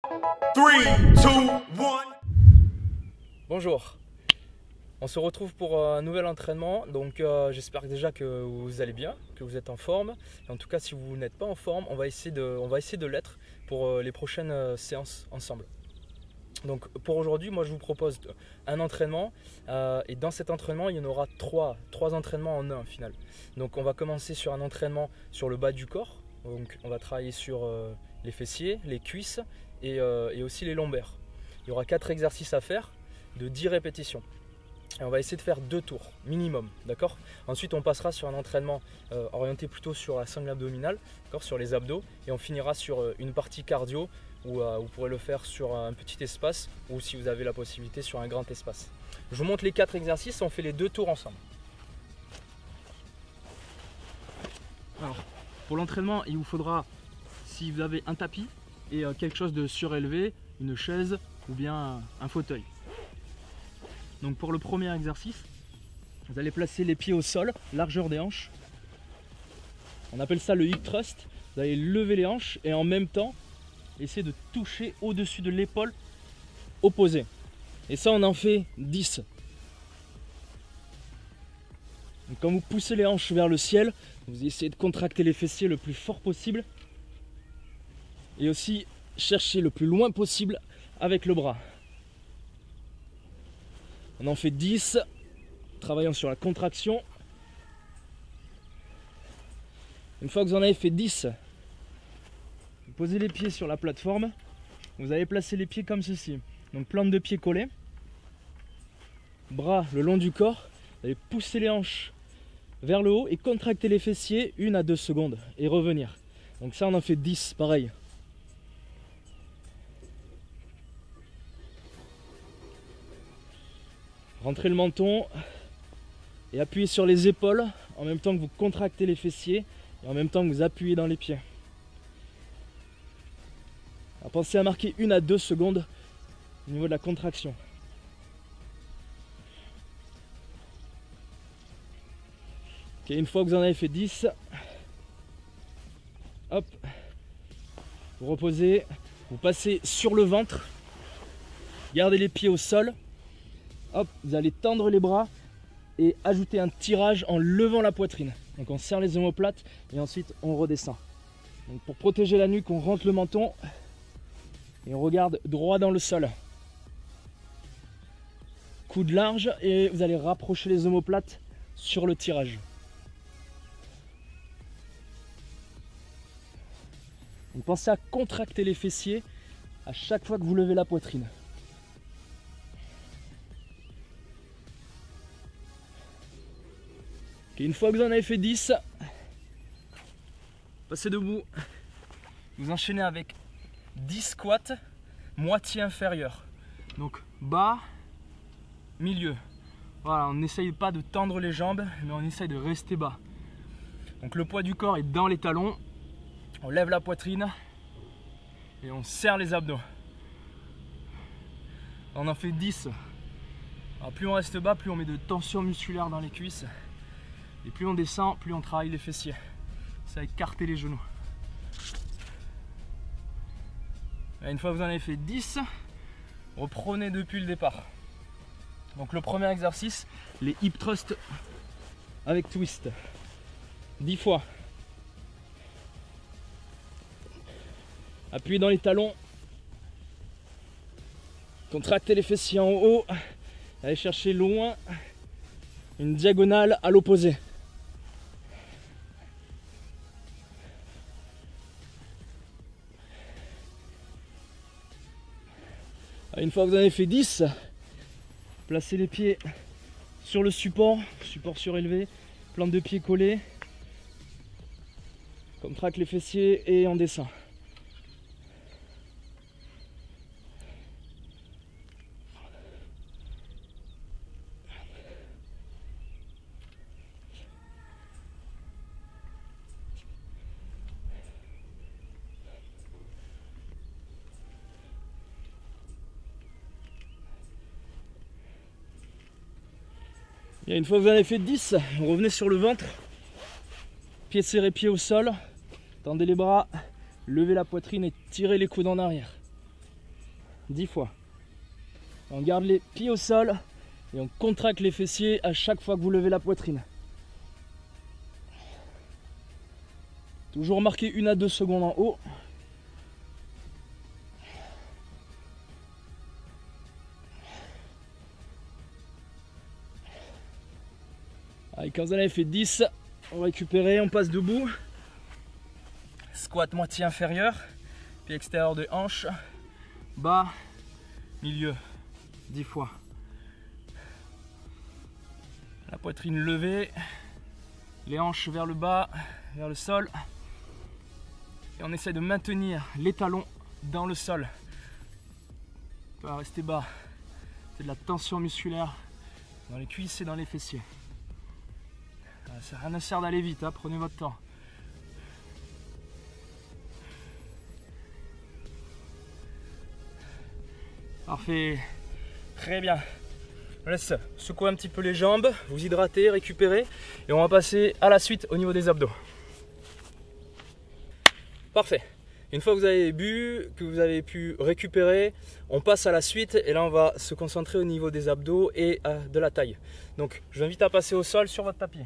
3, 2, 1. Bonjour, on se retrouve pour un nouvel entraînement, donc j'espère déjà que vous allez bien, que vous êtes en forme. Et en tout cas, si vous n'êtes pas en forme, on va essayer de l'être pour les prochaines séances ensemble. Donc pour aujourd'hui, moi je vous propose un entraînement et dans cet entraînement, il y en aura trois entraînements en un final. Donc on va commencer sur un entraînement sur le bas du corps, donc on va travailler sur les fessiers, les cuisses et aussi les lombaires. Il y aura 4 exercices à faire de 10 répétitions. Et on va essayer de faire 2 tours minimum, d'accord. Ensuite on passera sur un entraînement orienté plutôt sur la sangle abdominale, sur les abdos, et on finira sur une partie cardio où vous pourrez le faire sur un petit espace ou si vous avez la possibilité sur un grand espace. Je vous montre les 4 exercices, on fait les 2 tours ensemble. Alors pour l'entraînement, il vous faudra, si vous avez un tapis et quelque chose de surélevé, une chaise ou bien un fauteuil. Donc pour le premier exercice, vous allez placer les pieds au sol, largeur des hanches. On appelle ça le hip thrust. Vous allez lever les hanches et en même temps essayer de toucher au-dessus de l'épaule opposée. Et ça, on en fait 10. Donc quand vous poussez les hanches vers le ciel, vous essayez de contracter les fessiers le plus fort possible. Et aussi chercher le plus loin possible avec le bras. On en fait 10, travaillant sur la contraction. Une fois que vous en avez fait 10, vous posez les pieds sur la plateforme. Vous allez placer les pieds comme ceci. Donc plante de pied collée. Bras le long du corps. Vous allez pousser les hanches vers le haut et contracter les fessiers 1 à 2 secondes et revenir. Donc ça on en fait 10, pareil. Rentrez le menton et appuyez sur les épaules en même temps que vous contractez les fessiers et en même temps que vous appuyez dans les pieds. Alors, pensez à marquer 1 à 2 secondes au niveau de la contraction. Ok, une fois que vous en avez fait 10, hop, vous reposez, vous passez sur le ventre, gardez les pieds au sol. Hop, vous allez tendre les bras et ajouter un tirage en levant la poitrine. Donc on serre les omoplates et ensuite on redescend. Donc pour protéger la nuque, on rentre le menton et on regarde droit dans le sol. Coude large et vous allez rapprocher les omoplates sur le tirage. Donc pensez à contracter les fessiers à chaque fois que vous levez la poitrine. Et une fois que vous en avez fait 10, passez debout. Vous enchaînez avec 10 squats moitié inférieure. Donc bas, milieu. Voilà, on n'essaye pas de tendre les jambes, mais on essaye de rester bas. Donc le poids du corps est dans les talons. On lève la poitrine et on serre les abdos. On en fait 10. Alors plus on reste bas, plus on met de tension musculaire dans les cuisses. Et plus on descend, plus on travaille les fessiers. Ça va écarter les genoux. Et une fois que vous en avez fait 10, reprenez depuis le départ. Donc le premier exercice, les hip thrust avec twist. 10 fois. Appuyez dans les talons. Contractez les fessiers en haut. Allez chercher loin une diagonale à l'opposé. Une fois que vous en avez fait 10, placez les pieds sur le support surélevé, plante de pied collée, contracte les fessiers et on descend. Et une fois que vous en avez fait 10, revenez sur le ventre, pieds serrés, pieds au sol, tendez les bras, levez la poitrine et tirez les coudes en arrière. 10 fois. On garde les pieds au sol et on contracte les fessiers à chaque fois que vous levez la poitrine. Toujours marquer 1 à 2 secondes en haut. Allez, quand vous en avez fait 10, on récupère, on passe debout. Squat moitié inférieur, pied extérieur de hanche, bas, milieu, 10 fois. La poitrine levée, les hanches vers le bas, vers le sol. Et on essaie de maintenir les talons dans le sol. Pas rester bas. C'est de la tension musculaire dans les cuisses et dans les fessiers. Ça rien ne sert d'aller vite, hein, prenez votre temps. Parfait, très bien. Je laisse secouer un petit peu les jambes, vous hydrater, récupérer et on va passer à la suite au niveau des abdos. Parfait. Une fois que vous avez bu, que vous avez pu récupérer, on passe à la suite et là on va se concentrer au niveau des abdos et de la taille. Donc je vous invite à passer au sol sur votre tapis.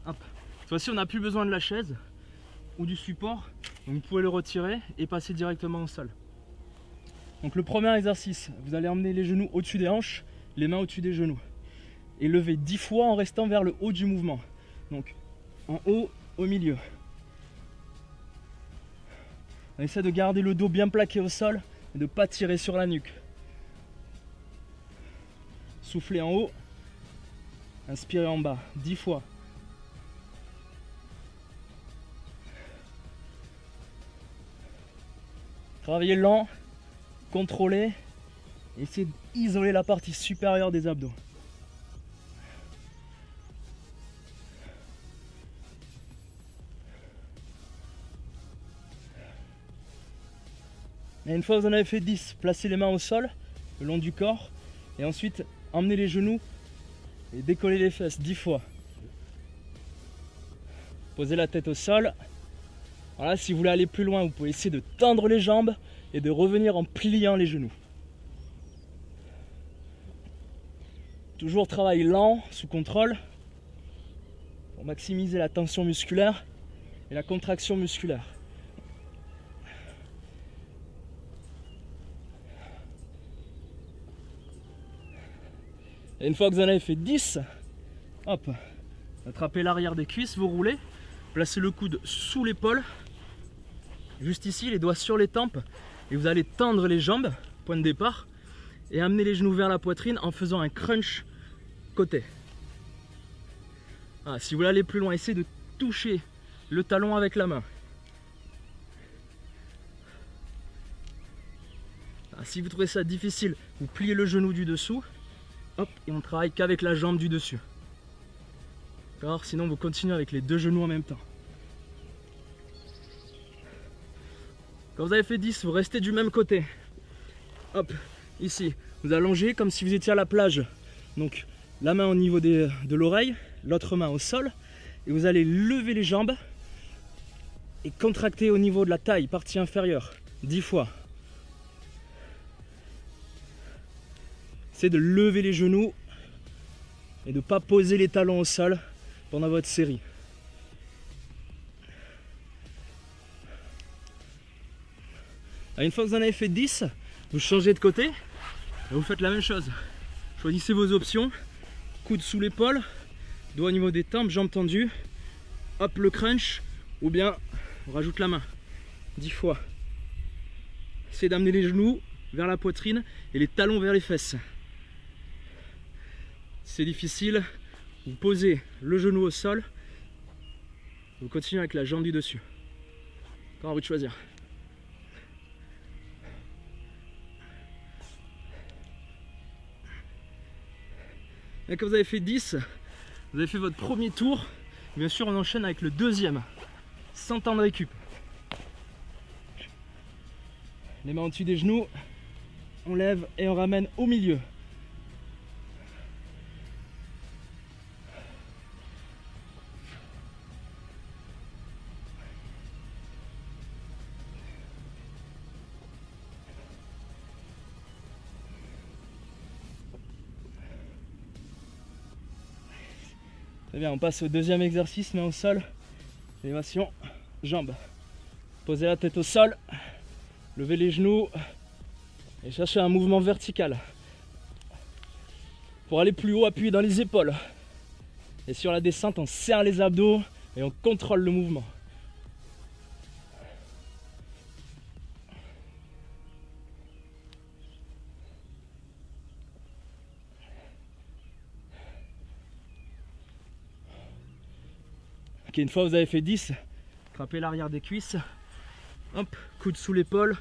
Hop. Cette fois-ci on n'a plus besoin de la chaise ou du support, donc vous pouvez le retirer et passer directement au sol. Donc le premier exercice, vous allez emmener les genoux au-dessus des hanches, les mains au-dessus des genoux. Et lever 10 fois en restant vers le haut du mouvement. Donc en haut, au milieu. On essaie de garder le dos bien plaqué au sol et de ne pas tirer sur la nuque. Soufflez en haut, inspirez en bas, 10 fois. Travaillez lent, contrôlez, essayez d'isoler la partie supérieure des abdos. Et une fois que vous en avez fait 10, placez les mains au sol, le long du corps, et ensuite emmenez les genoux et décollez les fesses 10 fois. Posez la tête au sol. Voilà, si vous voulez aller plus loin, vous pouvez essayer de tendre les jambes et de revenir en pliant les genoux. Toujours travail lent, sous contrôle, pour maximiser la tension musculaire et la contraction musculaire. Et une fois que vous en avez fait 10, hop, attrapez l'arrière des cuisses, vous roulez, placez le coude sous l'épaule, juste ici, les doigts sur les tempes, et vous allez tendre les jambes, point de départ, et amener les genoux vers la poitrine en faisant un crunch côté. Voilà, si vous voulez aller plus loin, essayez de toucher le talon avec la main. Voilà, si vous trouvez ça difficile, vous pliez le genou du dessous. Hop, et on travaille qu'avec la jambe du dessus. D'accord ? Sinon vous continuez avec les deux genoux en même temps. Quand vous avez fait 10, vous restez du même côté. Hop, ici, vous allongez comme si vous étiez à la plage. Donc la main au niveau de l'oreille, l'autre main au sol. Et vous allez lever les jambes et contracter au niveau de la taille, partie inférieure, 10 fois. C'est de lever les genoux et de ne pas poser les talons au sol pendant votre série. Une fois que vous en avez fait 10, vous changez de côté et vous faites la même chose. Choisissez vos options, coude sous l'épaule, doigt au niveau des tempes, jambes tendues, hop le crunch, ou bien on rajoute la main, 10 fois. Essayez d'amener les genoux vers la poitrine et les talons vers les fesses. Si c'est difficile, vous posez le genou au sol, vous continuez avec la jambe du dessus. Encore à vous de choisir. Et quand vous avez fait 10, vous avez fait votre premier tour. Bien sûr, on enchaîne avec le deuxième, sans temps de récup. Les mains au-dessus des genoux, on lève et on ramène au milieu. Très bien, on passe au deuxième exercice, main au sol. Élévation, jambes. Posez la tête au sol, levez les genoux et cherchez un mouvement vertical. Pour aller plus haut, appuyez dans les épaules. Et sur la descente, on serre les abdos et on contrôle le mouvement. Ok, une fois que vous avez fait 10, attrapez l'arrière des cuisses. Hop, coude sous l'épaule,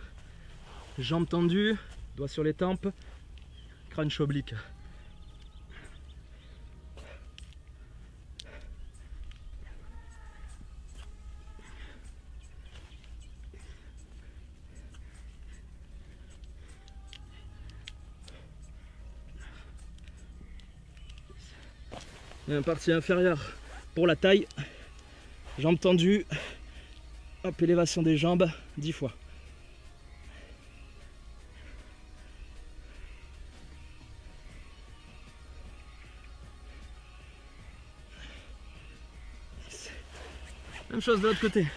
jambes tendues, doigts sur les tempes, crunch oblique. Et une partie inférieure pour la taille, jambes tendues, hop, élévation des jambes 10 fois. Même chose de l'autre côté.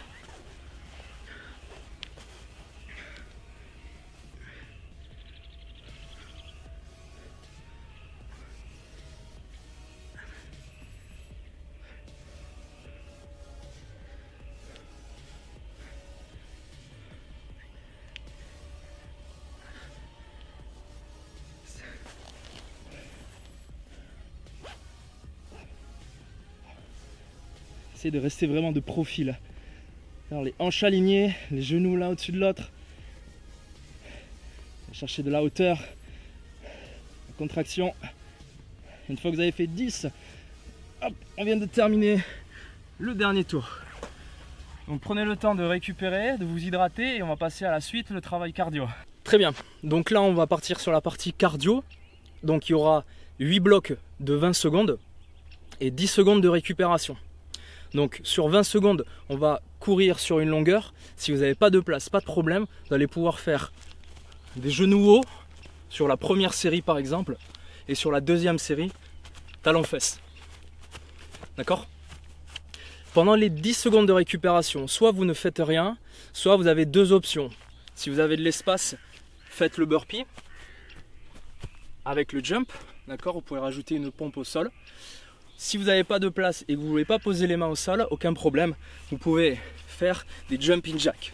Essayez de rester vraiment de profil. Alors les hanches alignées, les genoux l'un au-dessus de l'autre. Cherchez de la hauteur. La contraction. Une fois que vous avez fait 10, hop, on vient de terminer le dernier tour. Donc prenez le temps de récupérer, de vous hydrater et on va passer à la suite, le travail cardio. Très bien, donc là on va partir sur la partie cardio. Donc il y aura 8 blocs de 20 secondes et 10 secondes de récupération. Donc sur 20 secondes, on va courir sur une longueur. Si vous n'avez pas de place, pas de problème, vous allez pouvoir faire des genoux hauts sur la première série par exemple, et sur la deuxième série, talons-fesses. D'accord? Pendant les 10 secondes de récupération, soit vous ne faites rien, soit vous avez deux options. Si vous avez de l'espace, faites le burpee avec le jump. D'accord? Vous pouvez rajouter une pompe au sol. Si vous n'avez pas de place et que vous ne voulez pas poser les mains au sol, aucun problème, vous pouvez faire des jumping jacks.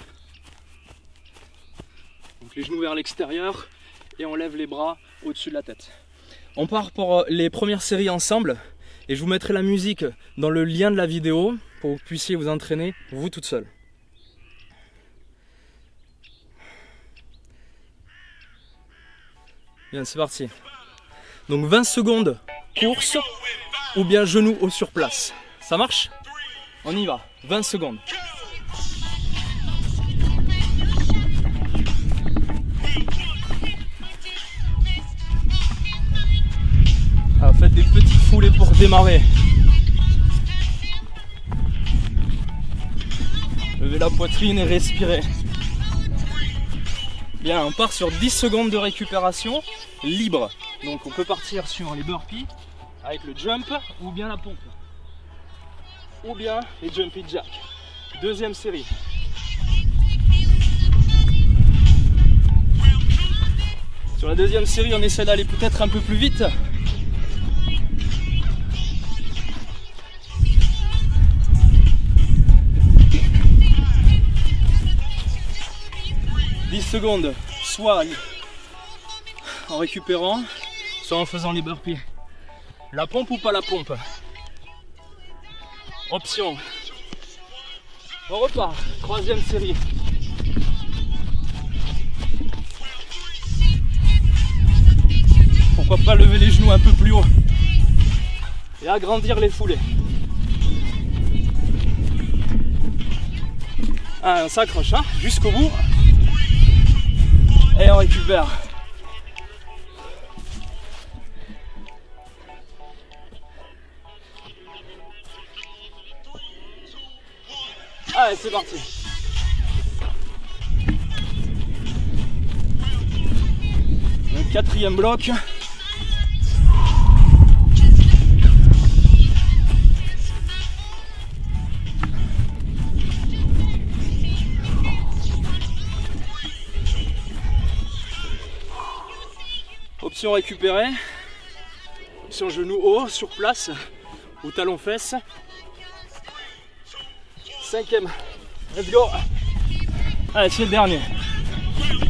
Donc les genoux vers l'extérieur et on lève les bras au-dessus de la tête. On part pour les premières séries ensemble et je vous mettrai la musique dans le lien de la vidéo pour que vous puissiez vous entraîner vous toute seule. Bien, c'est parti. Donc 20 secondes course ou bien genoux haut sur place. Ça marche? On y va. 20 secondes. Alors faites des petites foulées pour démarrer. Levez la poitrine et respirez. Bien, on part sur 10 secondes de récupération libre. Donc on peut partir sur les burpees avec le jump ou bien la pompe. Ou bien les jumping jacks. Deuxième série. Sur la deuxième série, on essaie d'aller peut-être un peu plus vite. Secondes, soit en récupérant, soit en faisant les burpees. La pompe ou pas la pompe? Option. On repart. Troisième série. Pourquoi pas lever les genoux un peu plus haut et agrandir les foulées. Ah, on s'accroche hein, jusqu'au bout. Et on récupère. Allez, c'est parti. Le quatrième bloc. Option récupérée. Option genou haut, sur place, ou talon fesse. 5e. Let's go. Allez, c'est le dernier.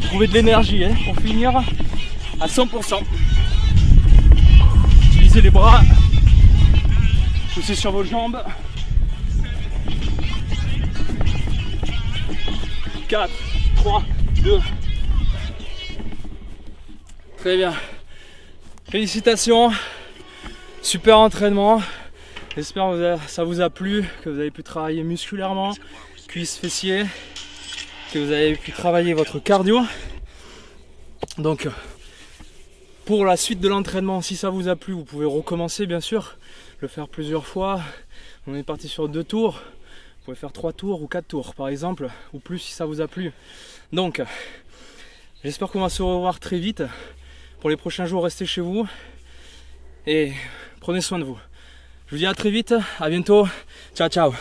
Trouvez de l'énergie hein, pour finir à 100%. Utilisez les bras. Poussez sur vos jambes. 4, 3, 2. Très bien. Félicitations. Super entraînement. J'espère que ça vous a plu, que vous avez pu travailler musculairement, cuisses, fessiers, que vous avez pu travailler votre cardio. Donc, pour la suite de l'entraînement, si ça vous a plu, vous pouvez recommencer bien sûr, le faire plusieurs fois. On est parti sur 2 tours. Vous pouvez faire 3 tours ou 4 tours par exemple, ou plus si ça vous a plu. Donc, j'espère qu'on va se revoir très vite. Pour les prochains jours, restez chez vous et prenez soin de vous. Je vous dis à très vite, à bientôt. Ciao, ciao.